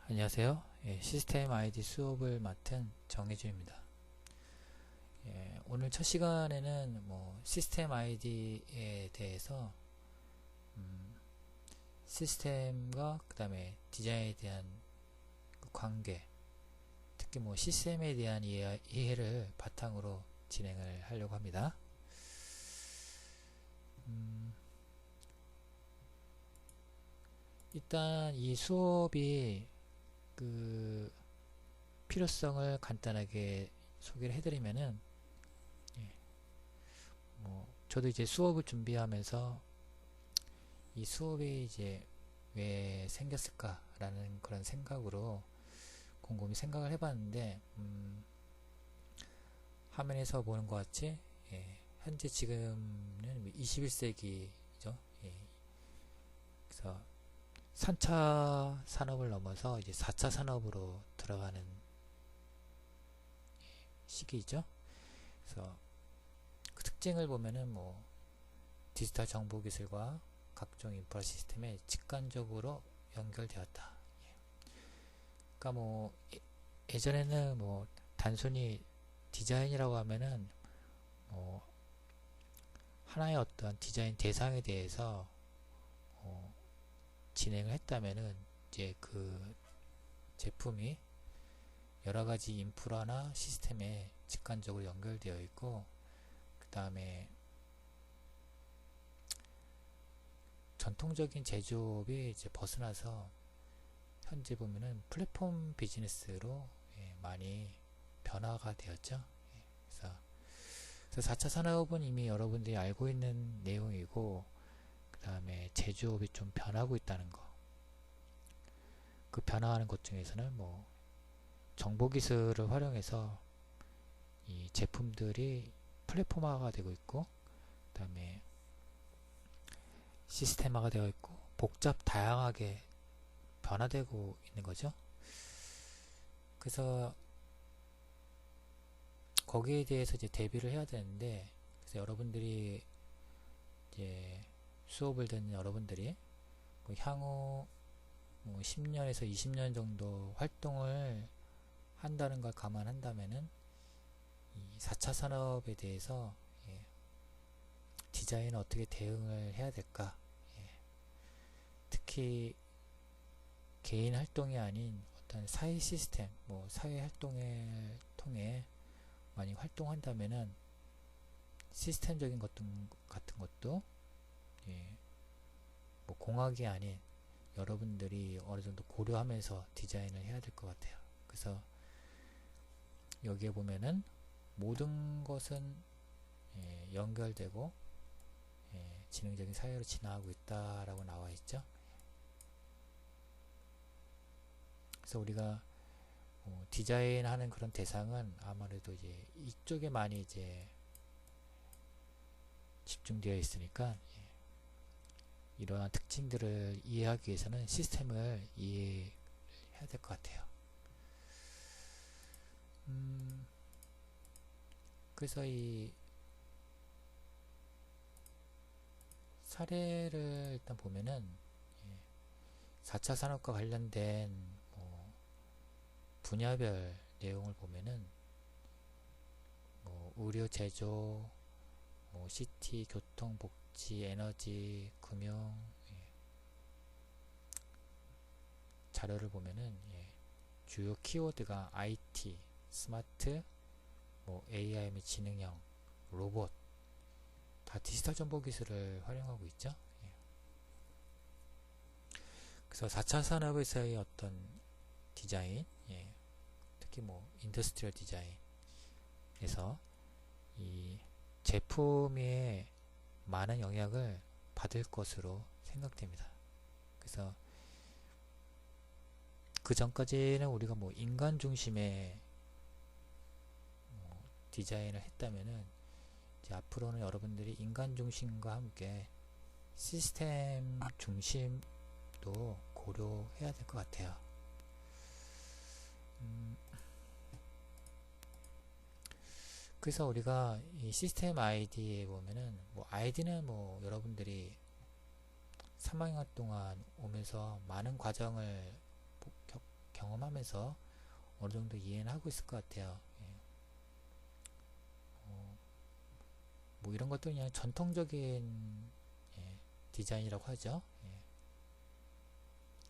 안녕하세요. 시스템 아이디 수업을 맡은 정혜주입니다. 오늘 첫 시간에는 시스템 아이디에 대해서 시스템과 그 다음에 디자인에 대한 그 관계, 특히 시스템에 대한 이해를 바탕으로 진행을 하려고 합니다. 일단 이 수업이 그 필요성을 간단하게 소개를 해드리면은, 저도 이제 수업을 준비하면서 이 수업이 이제 왜 생겼을까라는 그런 생각으로 곰곰이 생각을 해봤는데, 화면에서 보는 것 같이, 현재 지금은 21세기죠. 그래서 3차 산업을 넘어서 이제 4차 산업으로 들어가는 시기죠. 그래서 그 특징을 보면은 디지털 정보 기술과 각종 인프라 시스템에 직관적으로 연결되었다. 그러니까 예전에는 단순히 디자인이라고 하면은 하나의 어떤 디자인 대상에 대해서 진행을 했다면은 이제 그 제품이 여러 가지 인프라나 시스템에 직관적으로 연결되어 있고, 그 다음에 전통적인 제조업이 이제 벗어나서 현재 보면은 플랫폼 비즈니스로 많이 변화가 되었죠. 그래서 4차 산업은 이미 여러분들이 알고 있는 내용이고, 그 다음에 제조업이 좀 변하고 있다는 거. 그 변화하는 것 중에서는 정보기술을 활용해서 이 제품들이 플랫폼화가 되고 있고, 그 다음에 시스템화가 되어 있고, 다양하게 변화되고 있는 거죠. 그래서 거기에 대해서 이제 대비를 해야 되는데, 그래서 여러분들이 이제 수업을 듣는 여러분들이 향후 10년에서 20년 정도 활동을 한다는 걸 감안한다면은 이 4차 산업에 대해서 디자인은 어떻게 대응을 해야 될까? 특히 개인 활동이 아닌 어떤 사회 시스템, 사회 활동을 통해 많이 활동한다면은 시스템적인 것 같은 것도 공학이 아닌 여러분들이 어느 정도 고려하면서 디자인을 해야 될 것 같아요. 그래서 여기에 보면은 모든 것은 연결되고 지능적인 사회로 진화하고 있다라고 나와 있죠. 그래서 우리가 디자인하는 그런 대상은 아무래도 이제 이쪽에 많이 이제 집중되어 있으니까, 이러한 특징들을 이해하기 위해서는 시스템을 이해해야 될 것 같아요. 그래서 이 사례를 일단 보면은 4차 산업과 관련된 분야별 내용을 보면은 의료, 제조, CT, 교통, 복지, 에너지, 금융, 자료를 보면은 주요 키워드가 IT, 스마트, AI 및 지능형, 로봇, 다 디지털 정보 기술을 활용하고 있죠. 그래서 4차 산업에서의 어떤 디자인, 특히 인더스트리얼 디자인에서 이 제품에 많은 영향을 받을 것으로 생각됩니다. 그래서 그 전까지는 우리가 인간 중심의 디자인을 했다면은 이제 앞으로는 여러분들이 인간 중심과 함께 시스템 중심도 고려해야 될 것 같아요. 그래서 우리가 이 시스템 아이디에 보면은 아이디는 여러분들이 3학년 동안 오면서 많은 과정을 경험하면서 어느 정도 이해는 하고 있을 것 같아요. 예. 뭐 이런 것도 그냥 전통적인 예, 디자인이라고 하죠. 예.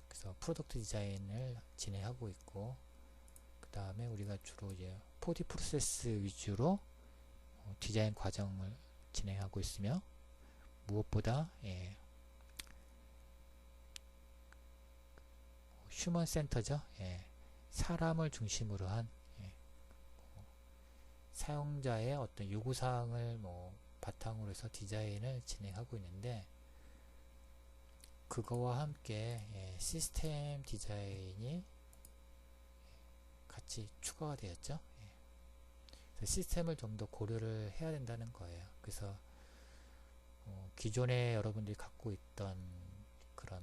그래서 프로덕트 디자인을 진행하고 있고, 그 다음에 우리가 주로 이제 4D 프로세스 위주로 디자인 과정을 진행하고 있으며, 무엇보다 예, 휴먼 센터죠. 예, 사람을 중심으로 한 예, 사용자의 어떤 요구사항을 뭐 바탕으로 해서 디자인을 진행하고 있는데, 그거와 함께 예, 시스템 디자인이 같이 추가가 되었죠. 예. 그래서 시스템을 좀 더 고려를 해야 된다는 거예요. 그래서 기존에 여러분들이 갖고 있던 그런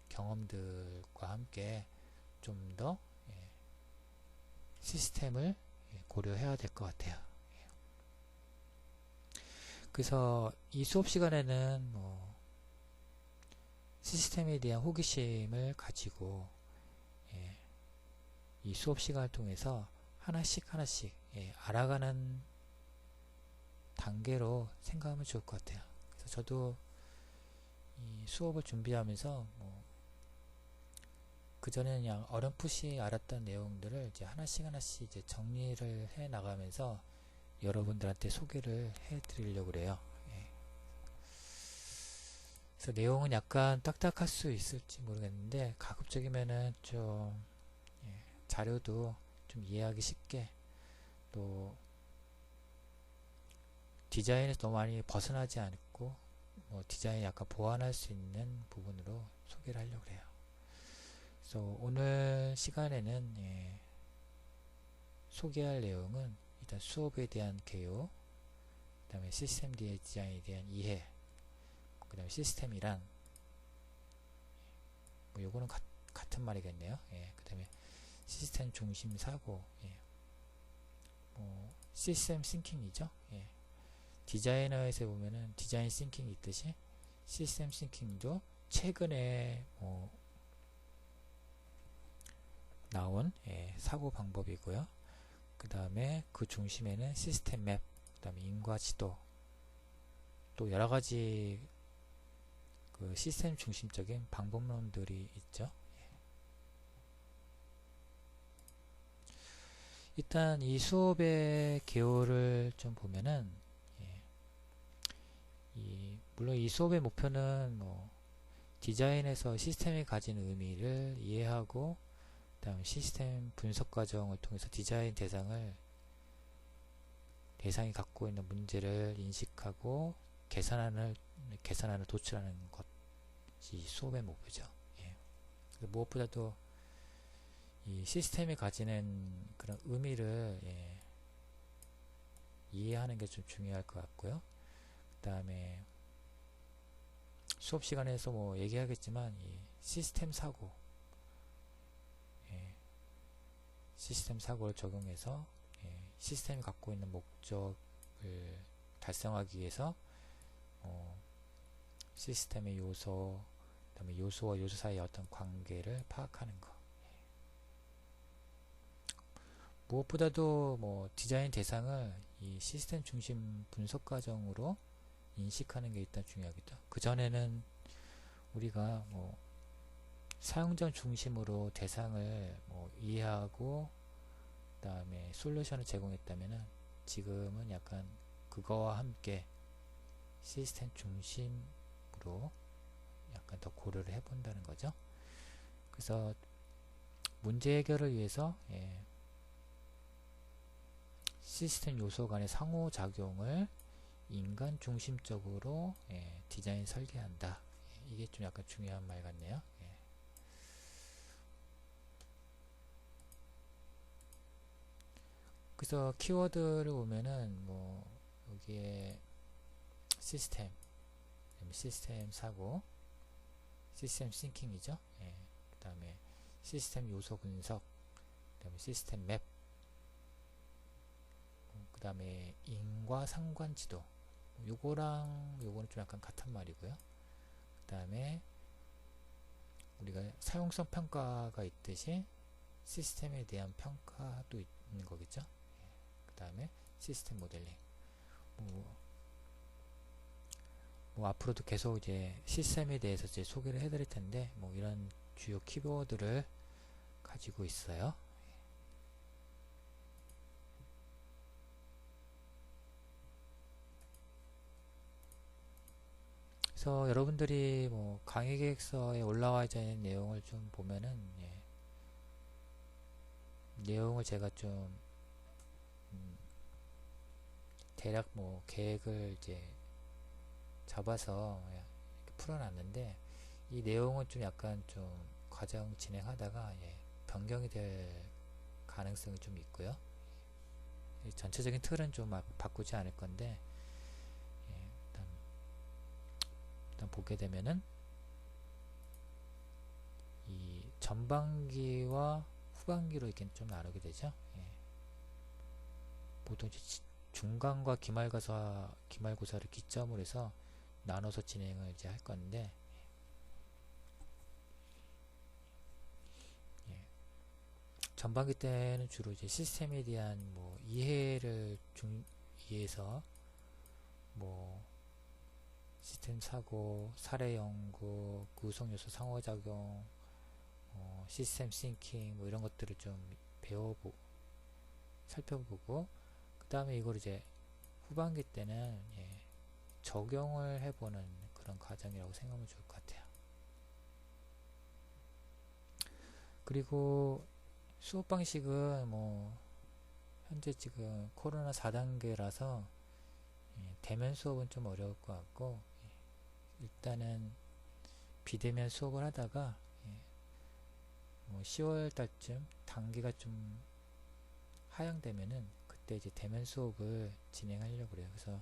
경험들과 함께 좀 더 예, 시스템을 예, 고려해야 될 것 같아요. 예. 그래서 이 수업 시간에는 뭐 시스템에 대한 호기심을 가지고 예, 이 수업 시간을 통해서 하나씩 하나씩 예, 알아가는 단계로 생각하면 좋을 것 같아요. 그래서 저도 이 수업을 준비하면서 뭐 그전에는 그냥 어렴풋이 알았던 내용들을 이제 하나씩 하나씩 이제 정리를 해 나가면서 여러분들한테 소개를 해 드리려고 그래요. 예. 그래서 내용은 약간 딱딱할 수 있을지 모르겠는데, 가급적이면은 좀 예, 자료도 좀 이해하기 쉽게, 또 디자인에서 너무 많이 벗어나지 않고 뭐 디자인 약간 보완할 수 있는 부분으로 소개를 하려고 해요. 그래서 오늘 시간에는 예, 소개할 내용은 일단 수업에 대한 개요, 그 다음에 시스템 디자인에 대한 이해, 그 다음에 시스템이란 뭐 요거는 같은 말이겠네요. 예, 그 다음에 시스템 중심 사고, 예, 뭐 시스템 싱킹이죠. 예, 디자이너에서 보면은 디자인 싱킹이 있듯이 시스템 싱킹도 최근에 나온 예, 사고 방법이고요. 그 다음에 그 중심에는 시스템 맵, 그 다음에 인과 지도, 또 여러가지 그 시스템 중심적인 방법론들이 있죠. 예. 일단 이 수업의 개요를 좀 보면은 예, 물론 이 수업의 목표는 뭐 디자인에서 시스템이 가진 의미를 이해하고, 그 다음 시스템 분석 과정을 통해서 디자인 대상이 갖고 있는 문제를 인식하고 개선안을 도출하는 것이 수업의 목표죠. 예. 무엇보다도 이 시스템이 가지는 그런 의미를 예, 이해하는 게 좀 중요할 것 같고요. 그 다음에 수업 시간에서 뭐 얘기하겠지만 이 시스템 사고, 예, 시스템 사고를 적용해서 예, 시스템이 갖고 있는 목적을 달성하기 위해서 시스템의 요소, 그 다음에 요소와 요소 사이의 어떤 관계를 파악하는 것. 무엇보다도 뭐 디자인 대상을 이 시스템 중심 분석 과정으로 인식하는 게 일단 중요하겠죠. 그전에는 우리가 뭐 사용자 중심으로 대상을 뭐 이해하고 그 다음에 솔루션을 제공했다면은, 지금은 약간 그거와 함께 시스템 중심으로 약간 더 고려를 해본다는 거죠. 그래서 문제 해결을 위해서 예, 시스템 요소 간의 상호작용을 인간 중심적으로 예, 디자인 설계한다. 예, 이게 좀 약간 중요한 말 같네요. 예. 그래서 키워드를 보면은 뭐 여기에 시스템 사고, 시스템 싱킹이죠. 예. 그 다음에 시스템 요소 분석, 그 다음에 시스템 맵, 그 다음에 인과 상관 지도, 요거랑 요거는 좀 약간 같은 말이고요. 그 다음에 우리가 사용성 평가가 있듯이 시스템에 대한 평가도 있는 거겠죠. 그 다음에 시스템 모델링. 앞으로도 계속 이제 시스템에 대해서 이제 소개를 해드릴 텐데, 이런 주요 키워드를 가지고 있어요. 그래서 여러분들이 강의 계획서에 올라와 있는 내용을 좀 보면은, 내용을 제가 좀 대략 계획을 이제 잡아서 이렇게 풀어놨는데, 이 내용은 좀 약간 좀 과정 진행하다가 변경이 될 가능성이 좀 있고요. 전체적인 틀은 좀 바꾸지 않을 건데, 일단 보게 되면은 이 전반기와 후반기로 이렇게 좀 나누게 되죠. 보통 중간과 기말고사를 기점으로 해서 나눠서 진행을 이제 할 건데, 전반기 때는 주로 이제 시스템에 대한 이해를 이해해서 시스템 사고, 사례 연구, 구성 요소 상호작용, 시스템 싱킹 이런 것들을 좀 살펴보고, 그 다음에 이걸 이제 후반기 때는 적용을 해보는 그런 과정이라고 생각하면 좋을 것 같아요. 그리고 수업 방식은 현재 지금 코로나 4단계라서 대면 수업은 좀 어려울 것 같고, 일단은 비대면 수업을 하다가 10월 달쯤 단계가 좀 하향되면은 그때 이제 대면 수업을 진행하려고 그래요. 그래서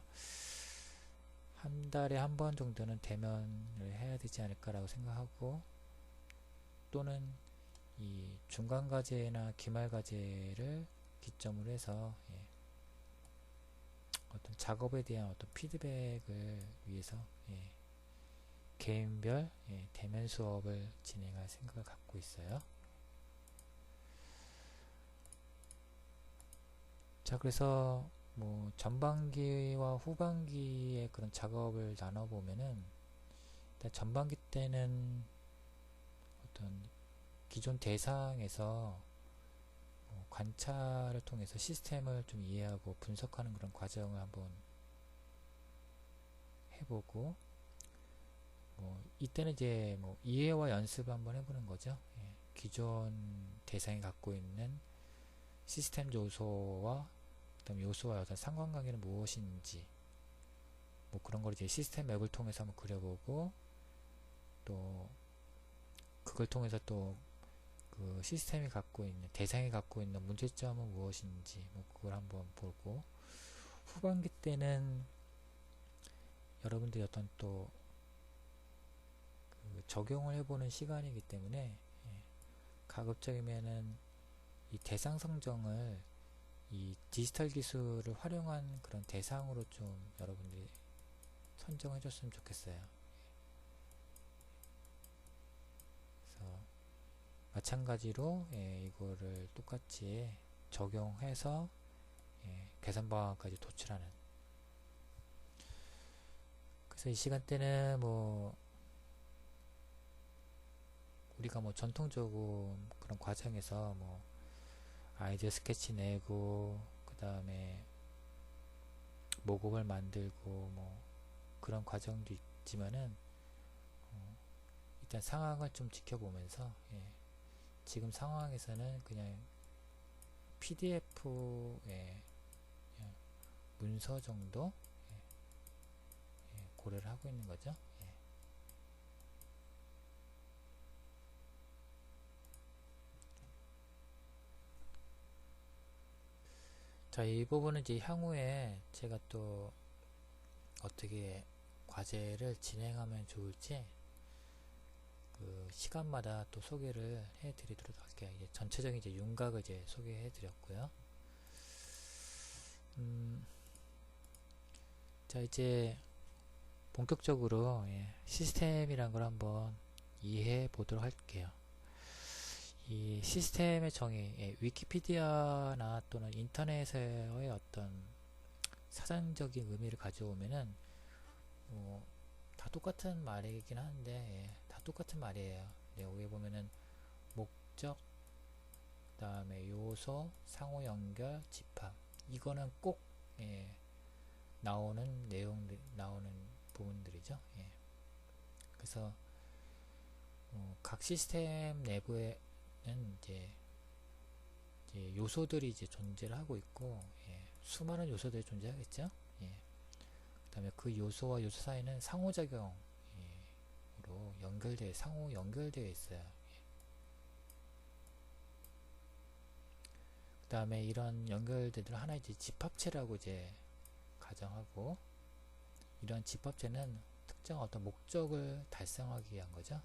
한 달에 한 번 정도는 대면을 해야 되지 않을까라고 생각하고, 또는 이 중간 과제나 기말 과제를 기점으로 해서 어떤 작업에 대한 어떤 피드백을 위해서 개인별 대면 수업을 진행할 생각을 갖고 있어요. 자, 그래서 전반기와 후반기의 그런 작업을 나눠보면은, 일단 전반기 때는 어떤 기존 대상에서 관찰을 통해서 시스템을 좀 이해하고 분석하는 그런 과정을 한번 해보고, 이때는 이제 이해와 연습을 한번 해보는 거죠. 기존 대상이 갖고 있는 시스템 요소와 그다음 요소와 어떤 상관관계는 무엇인지, 그런 걸 이제 시스템 맵을 통해서 한번 그려보고, 또 그걸 통해서 또 그 시스템이 갖고 있는, 대상이 갖고 있는 문제점은 무엇인지 그걸 한번 보고, 후반기 때는 여러분들이 어떤 또 그 적용을 해보는 시간이기 때문에 가급적이면은 이 대상 성정을 이 디지털 기술을 활용한 그런 대상으로 좀 여러분들이 선정해 줬으면 좋겠어요. 그래서 마찬가지로 이거를 똑같이 적용해서 개선 방안까지 도출하는. 그래서 이 시간대는 우리가 전통적으로 그런 과정에서 아이디어 스케치 내고, 그 다음에 모곡을 만들고 그런 과정도 있지만은, 일단 상황을 좀 지켜보면서 지금 상황에서는 그냥 PDF의 문서 정도 고려를 하고 있는 거죠. 자, 이 부분은 이제 향후에 제가 또 어떻게 과제를 진행하면 좋을지 그 시간마다 또 소개를 해 드리도록 할게요. 이제 전체적인 이제 윤곽을 이제 소개해 드렸고요. 자, 이제 본격적으로 시스템이란 걸 한번 이해해 보도록 할게요. 이 시스템의 정의, 위키피디아나 또는 인터넷의 어떤 사전적인 의미를 가져오면은 다 똑같은 말이긴 한데 다 똑같은 말이에요. 여기 보면은 목적, 그 다음에 요소, 상호 연결, 집합, 이거는 꼭 나오는 나오는 부분들이죠. 그래서 각 시스템 내부에는 이제 요소들이 이제 존재를 하고 있고, 수많은 요소들이 존재하겠죠. 그 다음에 그 요소와 요소 사이는 상호작용으로 상호 연결되어 있어요. 그 다음에 이런 연결들을 하나 이제 집합체라고 이제 가정하고, 이런 집합체는 특정 어떤 목적을 달성하기 위한 거죠.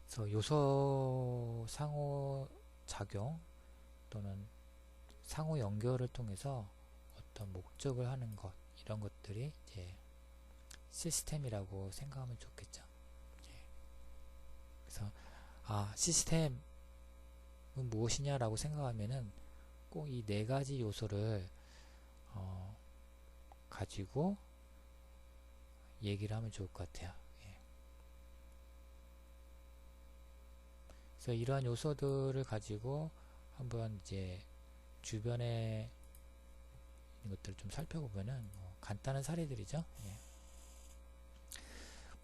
그래서 요소 상호 작용 또는 상호 연결을 통해서 어떤 목적을 하는 것, 이런 것들이 이제 시스템이라고 생각하면 좋겠죠. 그래서 시스템은 무엇이냐라고 생각하면은 꼭 이 네 가지 요소를 가지고 얘기를 하면 좋을 것 같아요. 그래서 이러한 요소들을 가지고 한번 이제 주변에 있는 것들을 좀 살펴보면은 간단한 사례들이죠.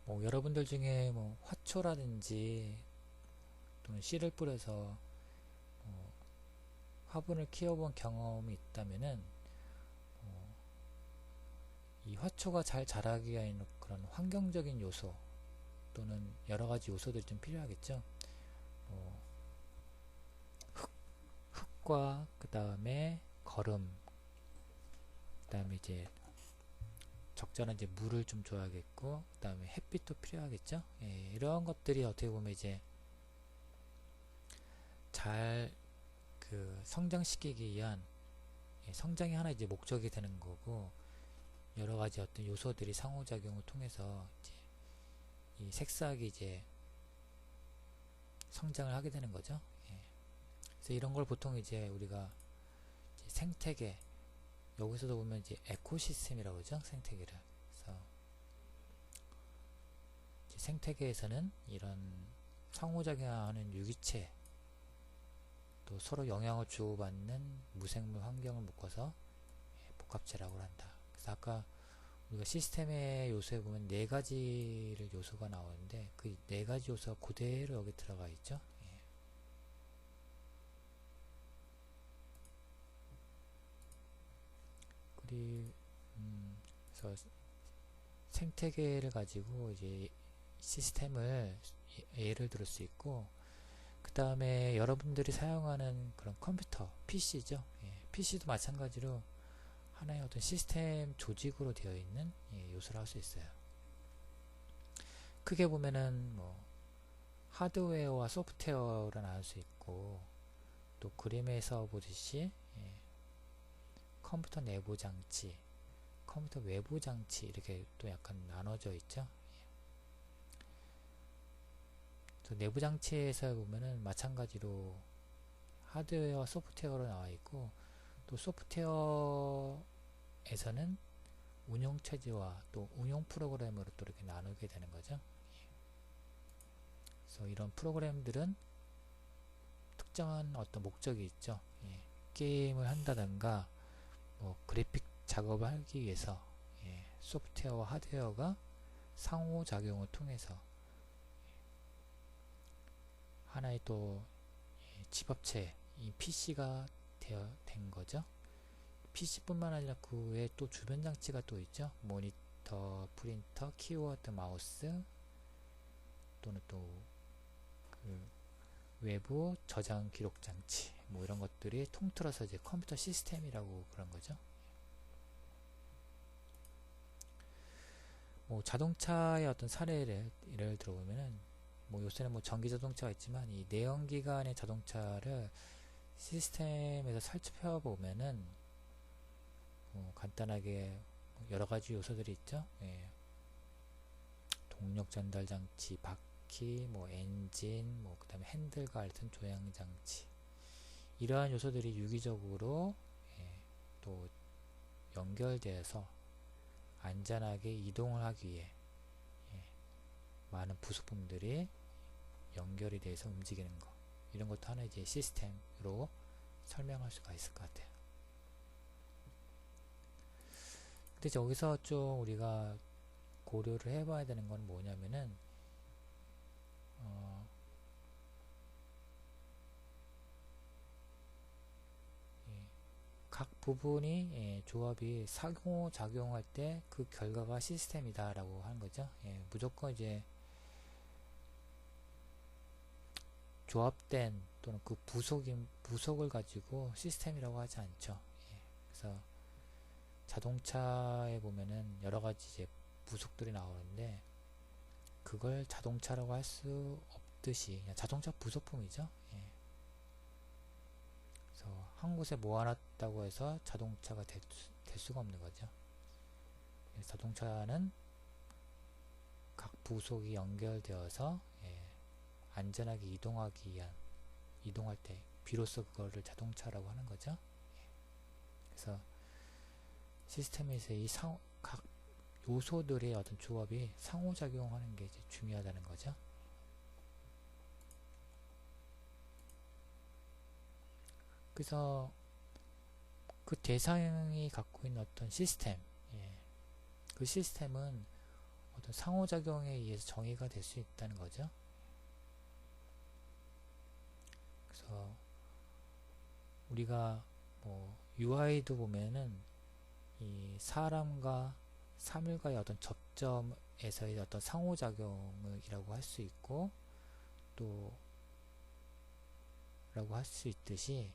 여러분들 중에 화초라든지 또는 씨를 뿌려서 화분을 키워본 경험이 있다면은 이 화초가 잘 자라기 위한 그런 환경적인 요소 또는 여러가지 요소들이 좀 필요하겠죠. 흙과 그 다음에 거름, 그 다음에 이제 적절한 이제 물을 좀 줘야겠고, 그 다음에 햇빛도 필요하겠죠. 이런 것들이 어떻게 보면 이제 잘 성장시키기 위한 성장이 하나 이제 목적이 되는 거고, 여러 가지 어떤 요소들이 상호작용을 통해서 이제 이 색싹이 이제 성장을 하게 되는 거죠. 그래서 이런 걸 보통 이제 우리가 이제 생태계, 여기서도 보면 이제 에코시스템이라고 하죠. 생태계를. 그래서 이제 생태계에서는 이런 상호작용하는 유기체, 또 서로 영향을 주고받는 무생물 환경을 묶어서 복합체라고 한다. 그래서 아까 우리가 시스템의 요소에 보면 네 가지를 요소가 나오는데 그 네 가지 요소가 그대로 여기 들어가 있죠. 그래서 생태계를 가지고 이제 시스템을 예를 들을 수 있고, 그 다음에 여러분들이 사용하는 그런 컴퓨터, PC죠. PC도 마찬가지로 하나의 어떤 시스템 조직으로 되어 있는 요소를 할 수 있어요. 크게 보면은 하드웨어와 소프트웨어를 나눌 수 있고, 또 그림에서 보듯이 컴퓨터 내부 장치, 컴퓨터 외부 장치, 이렇게 또 약간 나눠져 있죠. 내부 장치에서 보면은 마찬가지로 하드웨어, 소프트웨어로 나와 있고, 또 소프트웨어에서는 운영체제와 또 운영 프로그램으로 또 이렇게 나누게 되는 거죠. 그래서 이런 프로그램들은 특정한 어떤 목적이 있죠. 게임을 한다든가 그래픽 작업을 하기 위해서 소프트웨어와 하드웨어가 상호작용을 통해서 하나의 또 집합체, 이 PC가 된 거죠. PC뿐만 아니라 그 외에 또 주변 장치가 또 있죠. 모니터, 프린터, 키보드, 마우스, 또는 또 외부 저장 기록 장치, 이런 것들이 통틀어서 이제 컴퓨터 시스템이라고 그런 거죠. 자동차의 어떤 사례를 예를 들어보면은 요새는 전기 자동차가 있지만 이 내연기관의 자동차를 시스템에서 살펴보면은 간단하게 여러 가지 요소들이 있죠. 동력 전달 장치, 바퀴, 뭐 엔진, 뭐 그다음에 핸들과 같은 조향 장치, 이러한 요소들이 유기적으로 또 연결되어서 안전하게 이동을 하기 위해 많은 부속품들이 연결이 돼서 움직이는 것, 이런 것도 하나의 이제 시스템으로 설명할 수가 있을 것 같아요. 근데 여기서 좀 우리가 고려를 해봐야 되는 건 뭐냐면은 각 부분이 조합이 상호작용할 때 그 결과가 시스템이다 라고 하는 거죠. 무조건 이제 조합된 또는 그 부속을 가지고 시스템이라고 하지 않죠. 그래서 자동차에 보면은 여러가지 이제 부속들이 나오는데 그걸 자동차라고 할 수 없듯이 그냥 자동차 부속품이죠. 그래서 한 곳에 모아놨다고 해서 자동차가 될 수가 없는 거죠. 자동차는 각 부속이 연결되어서 안전하게 이동하기 위한, 이동할 때 비로소 그거를 자동차라고 하는 거죠. 그래서 시스템에서 이 각 요소들의 어떤 조합이 상호작용하는 게 이제 중요하다는 거죠. 그래서 그 대상이 갖고 있는 어떤 시스템, 그 시스템은 어떤 상호작용에 의해서 정의가 될 수 있다는 거죠. 그래서 우리가 뭐 UI도 보면은 이 사람과 사물과의 어떤 접점에서의 어떤 상호작용이라고 할 수 있고, 또 라고 할 수 있듯이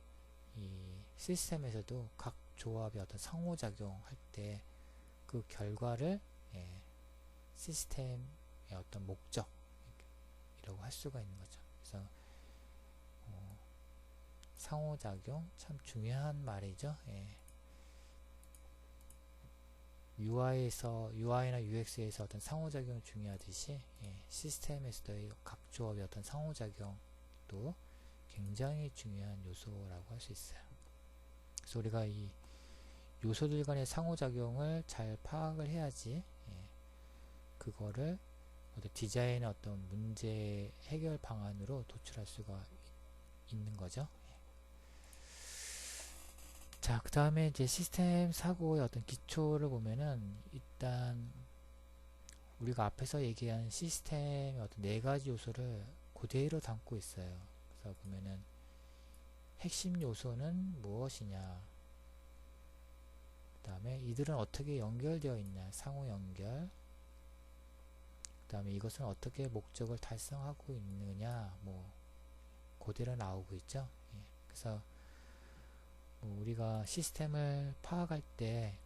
이 시스템에서도 각 조합의 어떤 상호작용 할 때 그 결과를 시스템의 어떤 목적이라고 할 수가 있는 거죠. 그래서 상호작용 참 중요한 말이죠. UI나 UX에서 어떤 상호작용이 중요하듯이 시스템에서도 각 조합의 어떤 상호작용도 굉장히 중요한 요소라고 할 수 있어요. 그래서 우리가 이 요소들 간의 상호작용을 잘 파악을 해야지 그거를 어떤 디자인의 어떤 문제 해결 방안으로 도출할 수가 있는 거죠. 자, 그 다음에 이제 시스템 사고의 어떤 기초를 보면은 일단 우리가 앞에서 얘기한 시스템의 어떤 네 가지 요소를 그대로 담고 있어요. 그래서 보면은 핵심 요소는 무엇이냐, 그 다음에 이들은 어떻게 연결되어 있냐, 상호 연결, 그 다음에 이것은 어떻게 목적을 달성하고 있느냐, 뭐 그대로 나오고 있죠. 그래서 뭐 우리가 시스템을 파악할 때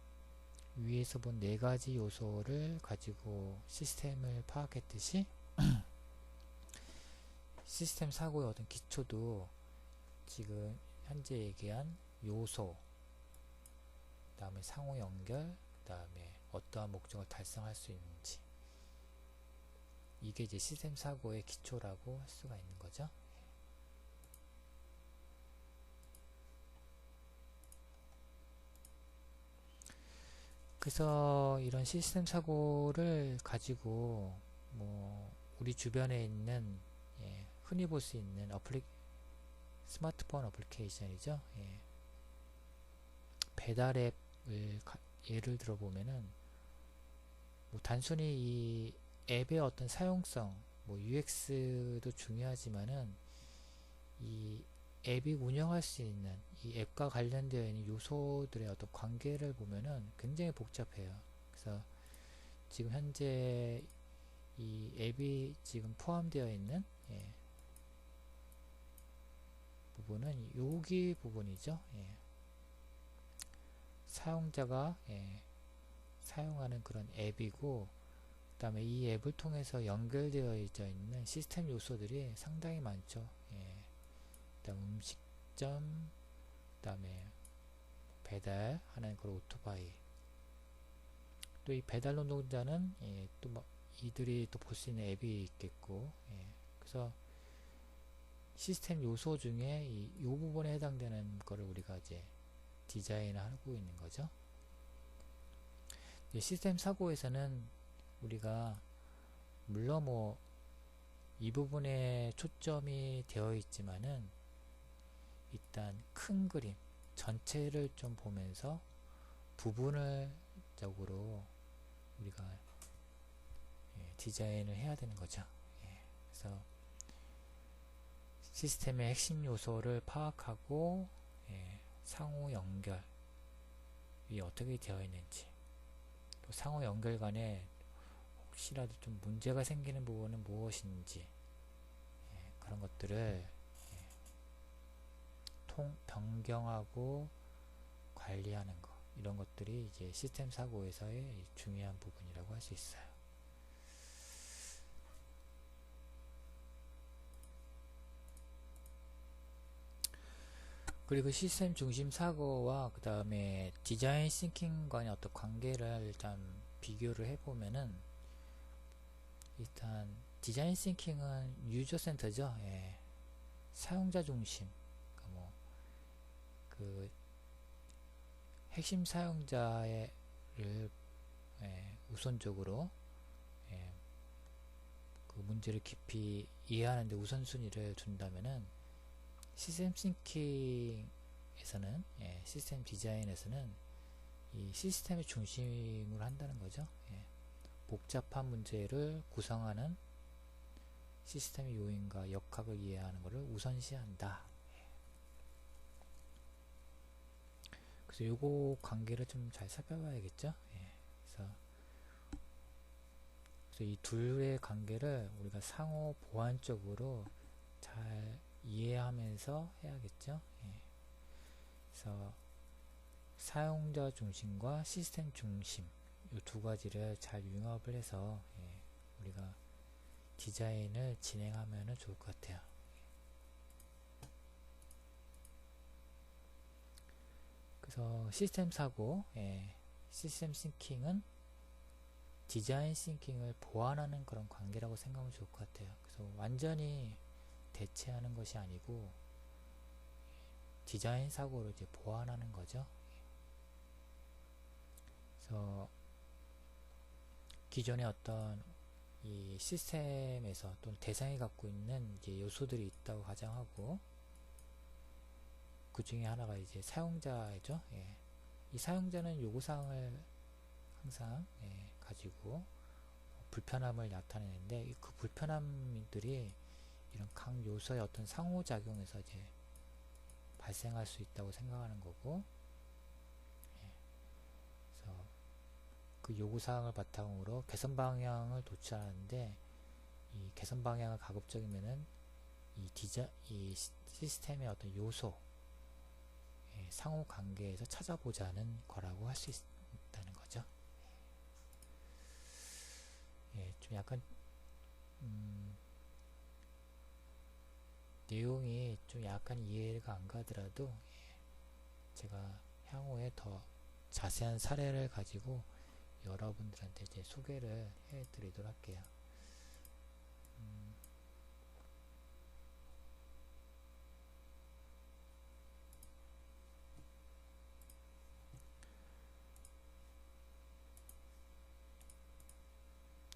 위에서 본 네 가지 요소를 가지고 시스템을 파악했듯이 시스템 사고의 어떤 기초도 지금 현재 얘기한 요소, 그 다음에 상호 연결, 그 다음에 어떠한 목적을 달성할 수 있는지, 이게 이제 시스템 사고의 기초라고 할 수가 있는 거죠. 그래서 이런 시스템 사고를 가지고 뭐 우리 주변에 있는 흔히 볼 수 있는 스마트폰 어플리케이션이죠. 배달 앱을 예를 들어 보면은 뭐 단순히 이 앱의 어떤 사용성, 뭐 UX도 중요하지만은 이 앱이 운영할 수 있는 이 앱과 관련되어 있는 요소들의 어떤 관계를 보면은 굉장히 복잡해요. 그래서 지금 현재 이 앱이 지금 포함되어 있는 부분은 여기 부분이죠. 사용자가 사용하는 그런 앱이고, 그 다음에 이 앱을 통해서 연결되어 있는 시스템 요소들이 상당히 많죠. 그 다음 음식점, 그 다음에 배달하는 그런 오토바이, 또 이 배달 노동자는 또 뭐 이들이 또 볼 수 있는 앱이 있겠고, 그래서 시스템 요소 중에 이 부분에 해당되는 거를 우리가 이제 디자인을 하고 있는 거죠. 시스템 사고에서는 우리가 물론 뭐 이 부분에 초점이 되어 있지만은 일단 큰 그림 전체를 좀 보면서 부분을 적으로 우리가 디자인을 해야 되는 거죠. 그래서 시스템의 핵심 요소를 파악하고 상호 연결이 어떻게 되어 있는지, 또 상호 연결 간에 혹시라도 좀 문제가 생기는 부분은 무엇인지, 그런 것들을 변경하고 관리하는 것, 이런 것들이 이제 시스템 사고에서의 중요한 부분이라고 할 수 있어요. 그리고 시스템 중심 사고와 그 다음에 디자인 싱킹 간의 어떤 관계를 일단 비교를 해보면은, 일단 디자인 싱킹은 유저 센터죠. 사용자 중심, 그러니까 그 핵심 사용자를 우선적으로 그 문제를 깊이 이해하는 데 우선순위를 둔다면은, 시스템 싱킹에서는 시스템 디자인에서는 이 시스템의 중심으로 한다는 거죠. 복잡한 문제를 구성하는 시스템의 요인과 역학을 이해하는 것을 우선시한다. 그래서 요거 관계를 좀 잘 살펴봐야겠죠. 그래서 이 둘의 관계를 우리가 상호 보완적으로 잘 이해하면서 해야겠죠. 그래서 사용자 중심과 시스템 중심, 이 두 가지를 잘 융합을 해서 우리가 디자인을 진행하면 좋을 것 같아요. 그래서 시스템 사고, 시스템 싱킹은 디자인 싱킹을 보완하는 그런 관계라고 생각하면 좋을 것 같아요. 그래서 완전히 대체하는 것이 아니고 디자인 사고를 이제 보완하는 거죠. 그래서 기존의 어떤 이 시스템에서 또는 대상이 갖고 있는 이제 요소들이 있다고 가정하고, 그 중에 하나가 이제 사용자죠. 이 사용자는 요구사항을 항상 가지고 불편함을 나타내는데, 그 불편함들이 이런 각 요소의 어떤 상호작용에서 이제 발생할 수 있다고 생각하는 거고, 그래서 그 요구사항을 바탕으로 개선 방향을 도출하는데, 이 개선 방향을 가급적이면은 이 시스템의 어떤 요소, 상호 관계에서 찾아보자는 거라고 할 수 있다는 거죠. 좀 약간 내용이 좀 약간 이해가 안 가더라도 제가 향후에 더 자세한 사례를 가지고 여러분들한테 이제 소개를 해 드리도록 할게요.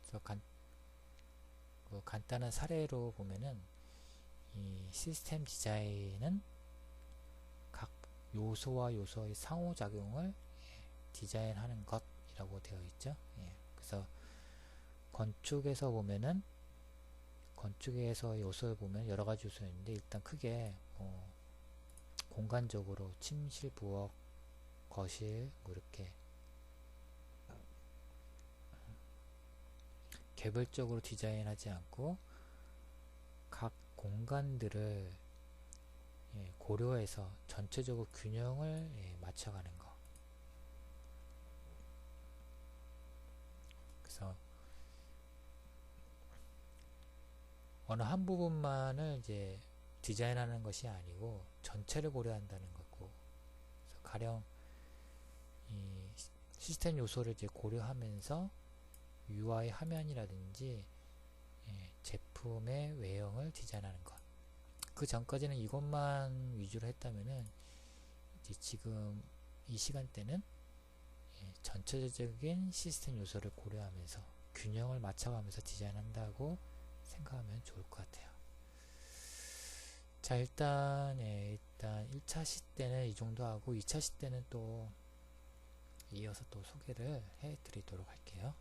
그래서 간단한 사례로 보면은, 이 시스템 디자인은 각 요소와 요소의 상호작용을 디자인하는 것이라고 되어 있죠. 그래서 건축에서 보면은, 건축에서 요소를 보면 여러 가지 요소가 있는데, 일단 크게 공간적으로 침실, 부엌, 거실 이렇게 개별적으로 디자인하지 않고 각 공간들을 고려해서 전체적으로 균형을 맞춰가는 거. 그래서 어느 한 부분만을 이제 디자인하는 것이 아니고 전체를 고려한다는 거고, 그래서 가령 이 시스템 요소를 이제 고려하면서 UI 화면이라든지 제품의 외형을 디자인하는 것. 그 전까지는 이것만 위주로 했다면은 이제 지금 이 시간대는 전체적인 시스템 요소를 고려하면서 균형을 맞춰가면서 디자인한다고 생각하면 좋을 것 같아요. 자, 일단 1차 시대는 이 정도 하고 2차 시대는 또 이어서 또 소개를 해 드리도록 할게요.